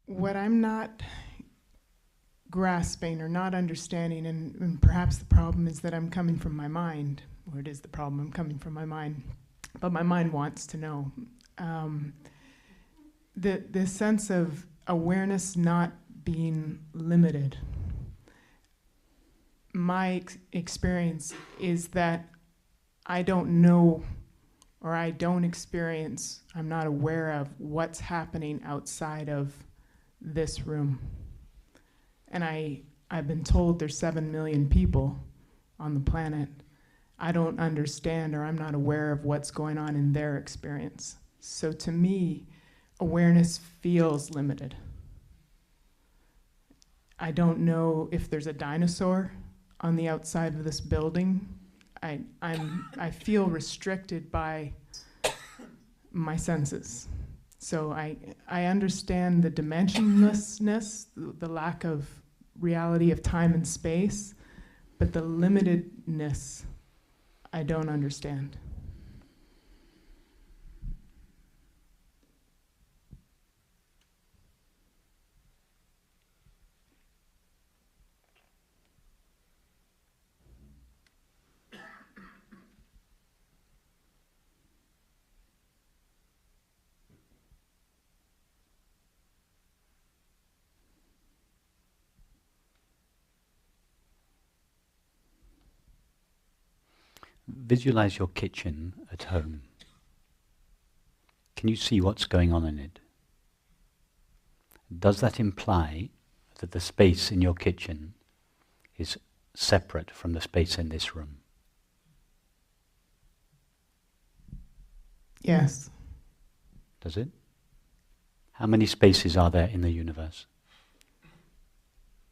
what I'm not grasping or not understanding, and perhaps the problem is that I'm coming from my mind, or it is the problem, I'm coming from my mind, but my mind wants to know. The sense of awareness not being limited. My experience is that I don't know, or I don't experience, I'm not aware of what's happening outside of this room. And I've been told there's 7 million people on the planet. I don't understand, or I'm not aware of what's going on in their experience. So to me, awareness feels limited. I don't know if there's a dinosaur on the outside of this building. I feel restricted by my senses. So I understand the dimensionlessness, the lack of reality of time and space, but the limitedness, I don't understand. Visualize your kitchen at home. Can you see what's going on in it? Does that imply that the space in your kitchen is separate from the space in this room? Yes. Does it? How many spaces are there in the universe?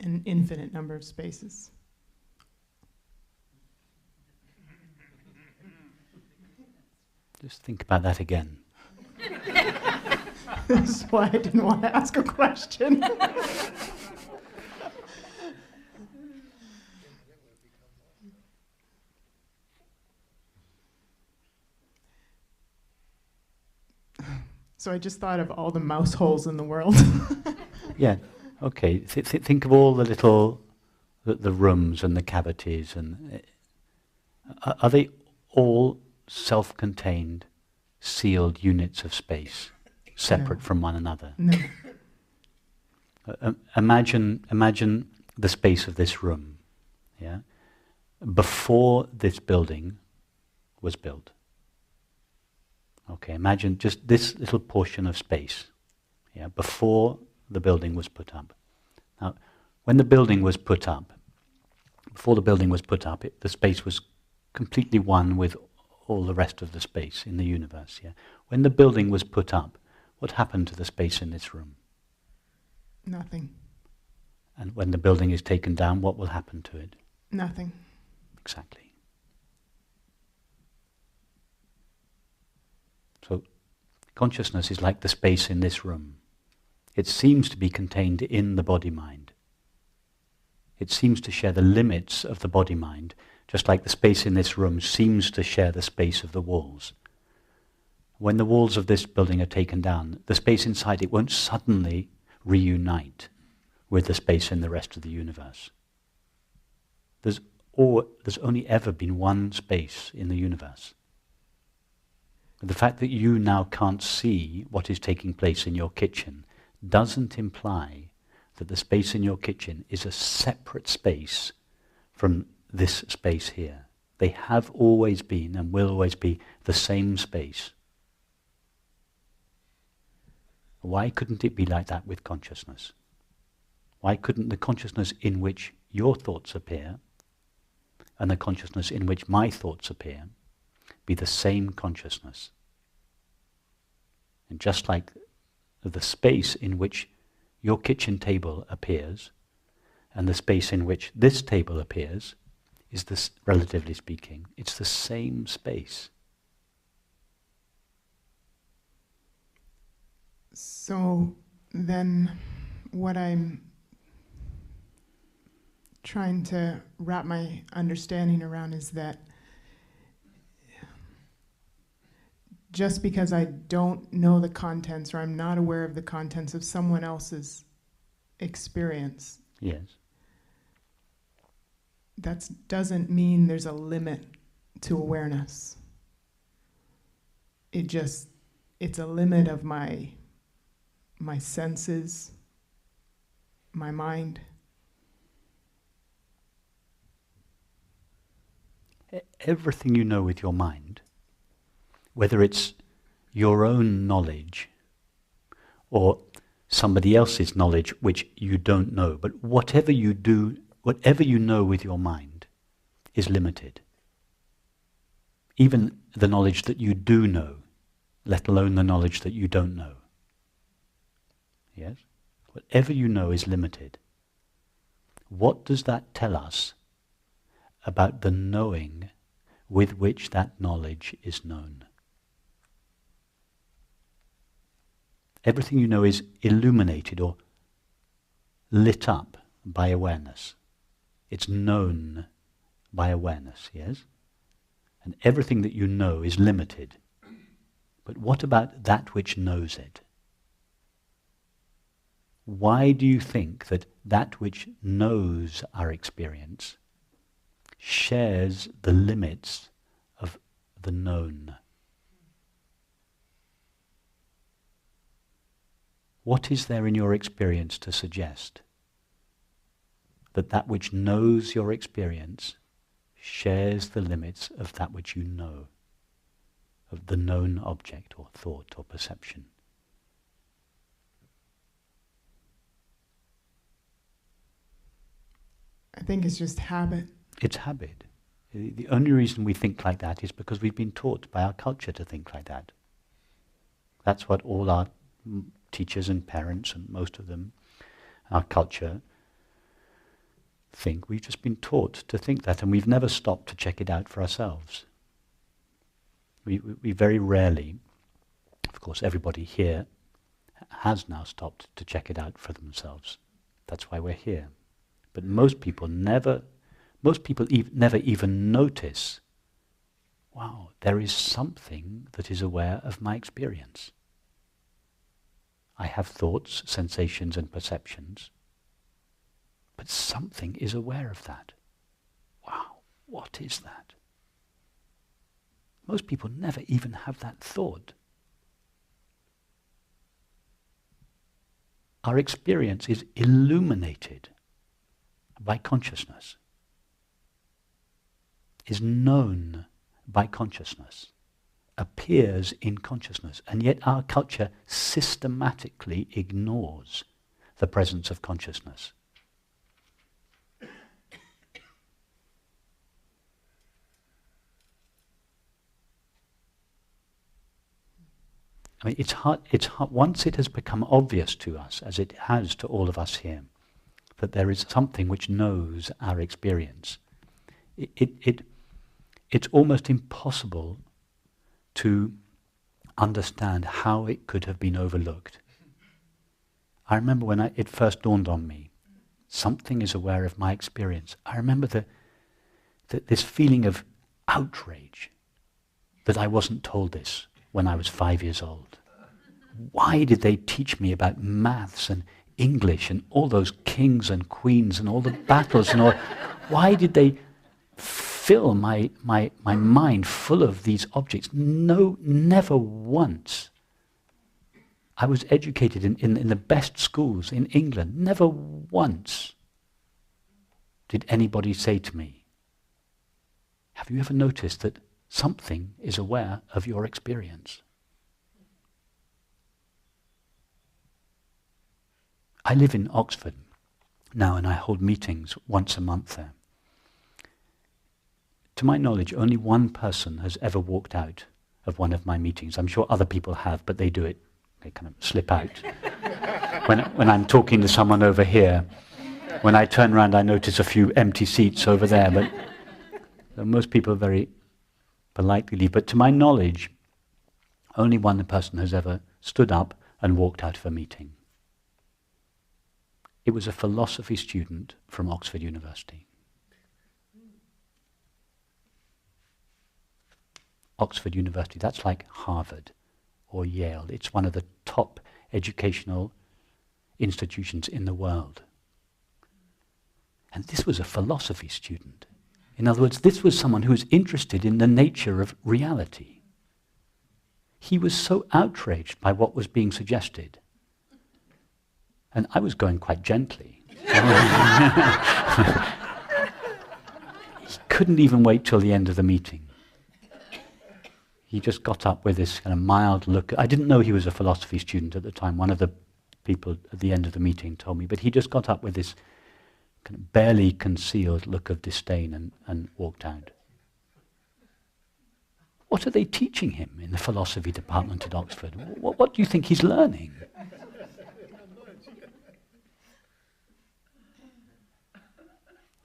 An infinite number of spaces. Just think about that again. That's why I didn't want to ask a question. So I just thought of all the mouse holes in the world. Yeah, okay. Think of all the little, the rooms and the cavities, and are they all self-contained, sealed units of space, separate from one another? No. Imagine the space of this room, yeah, before this building was built. Okay, imagine just this little portion of space, yeah, before the building was put up. Now, when the building was put up, before the building was put up, the space was completely one with all the rest of the space in the universe. Yeah. When the building was put up, what happened to the space in this room? Nothing. And when the building is taken down, what will happen to it? Nothing. Exactly. So consciousness is like the space in this room. It seems to be contained in the body-mind. It seems to share the limits of the body-mind, just like the space in this room seems to share the space of the walls. When the walls of this building are taken down, the space inside it won't suddenly reunite with the space in the rest of the universe. There's only ever been one space in the universe. The fact that you now can't see what is taking place in your kitchen doesn't imply that the space in your kitchen is a separate space from this space here. They have always been and will always be the same space. Why couldn't it be like that with consciousness? Why couldn't the consciousness in which your thoughts appear and the consciousness in which my thoughts appear be the same consciousness? And just like the space in which your kitchen table appears and the space in which this table appears is this, relatively speaking, it's the same space. So then what I'm trying to wrap my understanding around is that just because I don't know the contents or I'm not aware of the contents of someone else's experience, Yes. that doesn't mean there's a limit to awareness. It's a limit of my senses, my mind. Everything you know with your mind, whether it's your own knowledge or somebody else's knowledge which you don't know, but whatever you do, whatever you know with your mind is limited. Even the knowledge that you do know, let alone the knowledge that you don't know. Yes? Whatever you know is limited. What does that tell us about the knowing with which that knowledge is known? Everything you know is illuminated or lit up by awareness. It's known by awareness, yes? And everything that you know is limited. But what about that which knows it? Why do you think that that which knows our experience shares the limits of the known? What is there in your experience to suggest that that which knows your experience shares the limits of that which you know, of the known object or thought or perception? I think it's just habit. It's habit. The only reason we think like that is because we've been taught by our culture to think like that. That's what all our teachers and parents, and most of them, our culture, think. We've just been taught to think that, and we've never stopped to check it out for ourselves. We very rarely, of course everybody here has now stopped to check it out for themselves. That's why we're here. But most people never even notice, wow, there is something that is aware of my experience. I have thoughts, sensations and perceptions, but something is aware of that. Wow, what is that? Most people never even have that thought. Our experience is illuminated by consciousness, is known by consciousness, appears in consciousness, and yet our culture systematically ignores the presence of consciousness. I mean, it's hard, once it has become obvious to us, as it has to all of us here, that there is something which knows our experience, it's almost impossible to understand how it could have been overlooked. I remember when it first dawned on me, something is aware of my experience. I remember this feeling of outrage that I wasn't told this when I was 5 years old. Why did they teach me about maths and English and all those kings and queens and all the battles and all? Why did they fill my mind full of these objects? No, never once. I was educated in the best schools in England. Never once did anybody say to me, have you ever noticed that something is aware of your experience? I live in Oxford now and I hold meetings once a month there. To my knowledge, only one person has ever walked out of one of my meetings. I'm sure other people have, but they do it, they kind of slip out. When I'm talking to someone over here, when I turn around I notice a few empty seats over there, but most people very politely leave. But to my knowledge, only one person has ever stood up and walked out of a meeting. It was a philosophy student from Oxford University. Oxford University. That's like Harvard or Yale. It's one of the top educational institutions in the world. And this was a philosophy student. In other words, this was someone who was interested in the nature of reality. He was so outraged by what was being suggested. And I was going quite gently. He couldn't even wait till the end of the meeting. He just got up with this kind of mild look. I didn't know he was a philosophy student at the time. One of the people at the end of the meeting told me. But he just got up with this kind of barely concealed look of disdain and walked out. What are they teaching him in the philosophy department at Oxford? What do you think he's learning?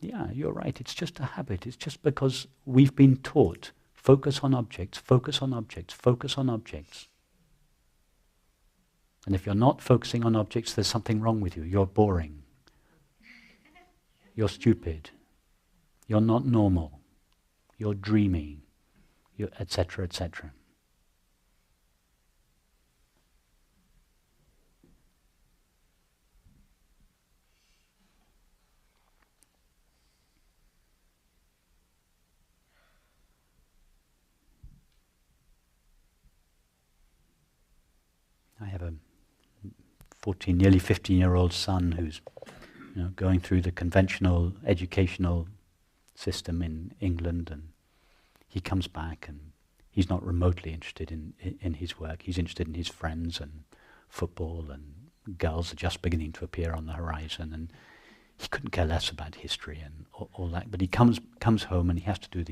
Yeah, you're right. It's just a habit. It's just because we've been taught, focus on objects, focus on objects, focus on objects. And if you're not focusing on objects, there's something wrong with you. You're boring. You're stupid. You're not normal. You're dreamy. You're etc., etc. I have a 14, nearly 15-year-old son who's going through the conventional educational system in England, and he comes back and he's not remotely interested in his work. He's interested in his friends and football, and girls are just beginning to appear on the horizon, and he couldn't care less about history and all that. But he comes home and he has to do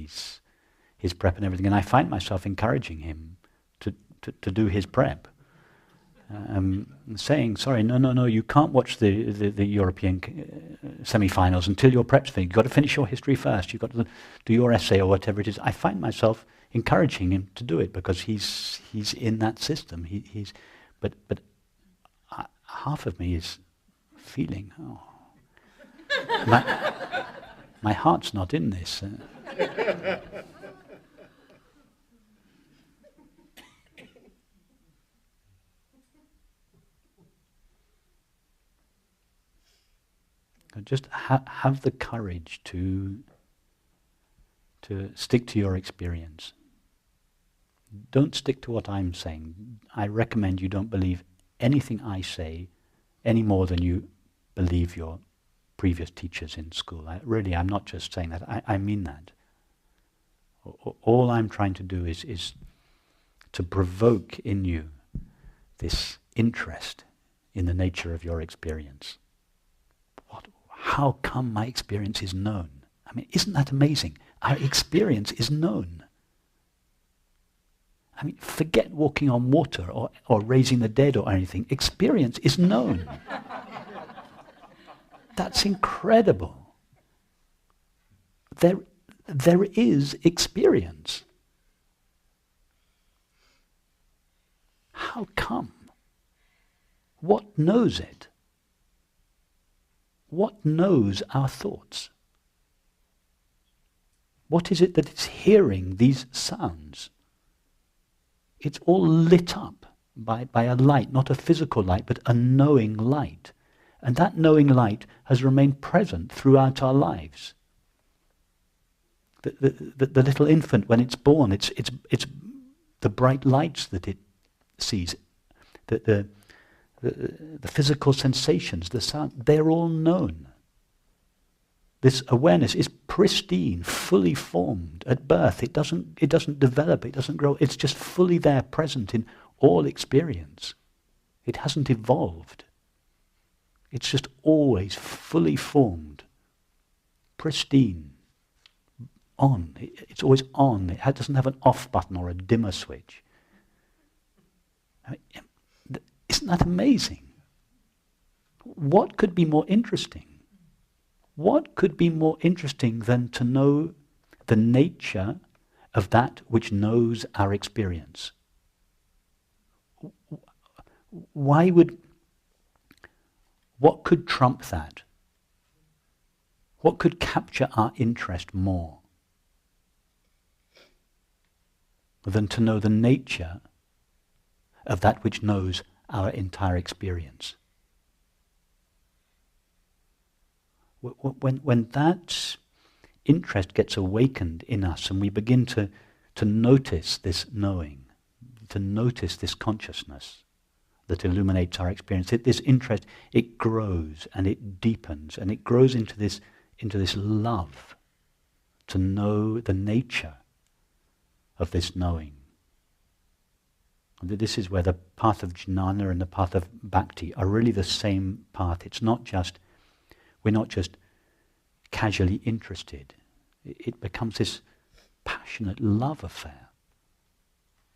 his prep and everything, and I find myself encouraging him to do his prep. Saying, sorry, no, you can't watch the European semi-finals until your prep's finished. You've got to finish your history first. You've got to do your essay or whatever it is. I find myself encouraging him to do it because he's in that system. But half of me is feeling, my heart's not in this. Just have the courage to stick to your experience. Don't stick to what I'm saying. I recommend you don't believe anything I say any more than you believe your previous teachers in school. I'm not just saying that. I mean that. All I'm trying to do is to provoke in you this interest in the nature of your experience. How come my experience is known? I mean, isn't that amazing? Our experience is known. I mean, forget walking on water or raising the dead or anything. Experience is known. That's incredible. There is experience. How come? What knows it? What knows our thoughts? What is it that is hearing these sounds? It's all lit up by a light, not a physical light, but a knowing light. And that knowing light has remained present throughout our lives. The little infant, when it's born, it's the bright lights that it sees, the physical sensations, the sound, they're all known. This awareness is pristine, fully formed at birth. It doesn't develop, it doesn't grow. It's just fully there, present in all experience. It hasn't evolved. It's just always fully formed, pristine, on. It's always on. It doesn't have an off button or a dimmer switch. Isn't that amazing? What could be more interesting? What could be more interesting than to know the nature of that which knows our experience? What could trump that? What could capture our interest more? than to know the nature of that which knows our entire experience. When that interest gets awakened in us and we begin to notice this knowing, to notice this consciousness that illuminates our experience, this interest, it grows and it deepens and it grows into this love to know the nature of this knowing. And this is where the path of jnana and the path of bhakti are really the same path. We're not just casually interested. It becomes this passionate love affair.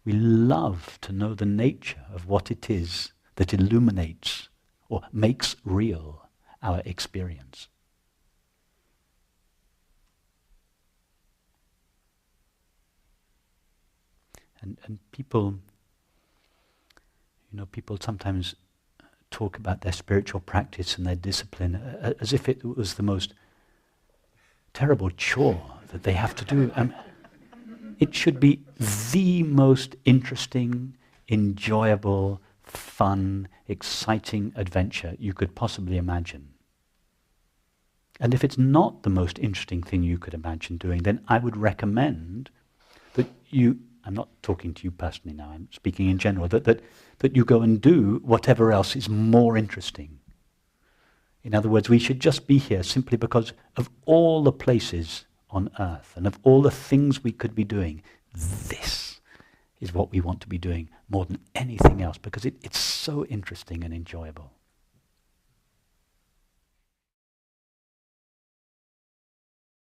We love to know the nature of what it is that illuminates or makes real our experience. And people sometimes talk about their spiritual practice and their discipline as if it was the most terrible chore that they have to do. It should be the most interesting, enjoyable, fun, exciting adventure you could possibly imagine. And if it's not the most interesting thing you could imagine doing, then I would recommend that I'm not talking to you personally now, I'm speaking in general, that you go and do whatever else is more interesting. In other words, we should just be here simply because of all the places on earth and of all the things we could be doing. This is what we want to be doing more than anything else because it's so interesting and enjoyable.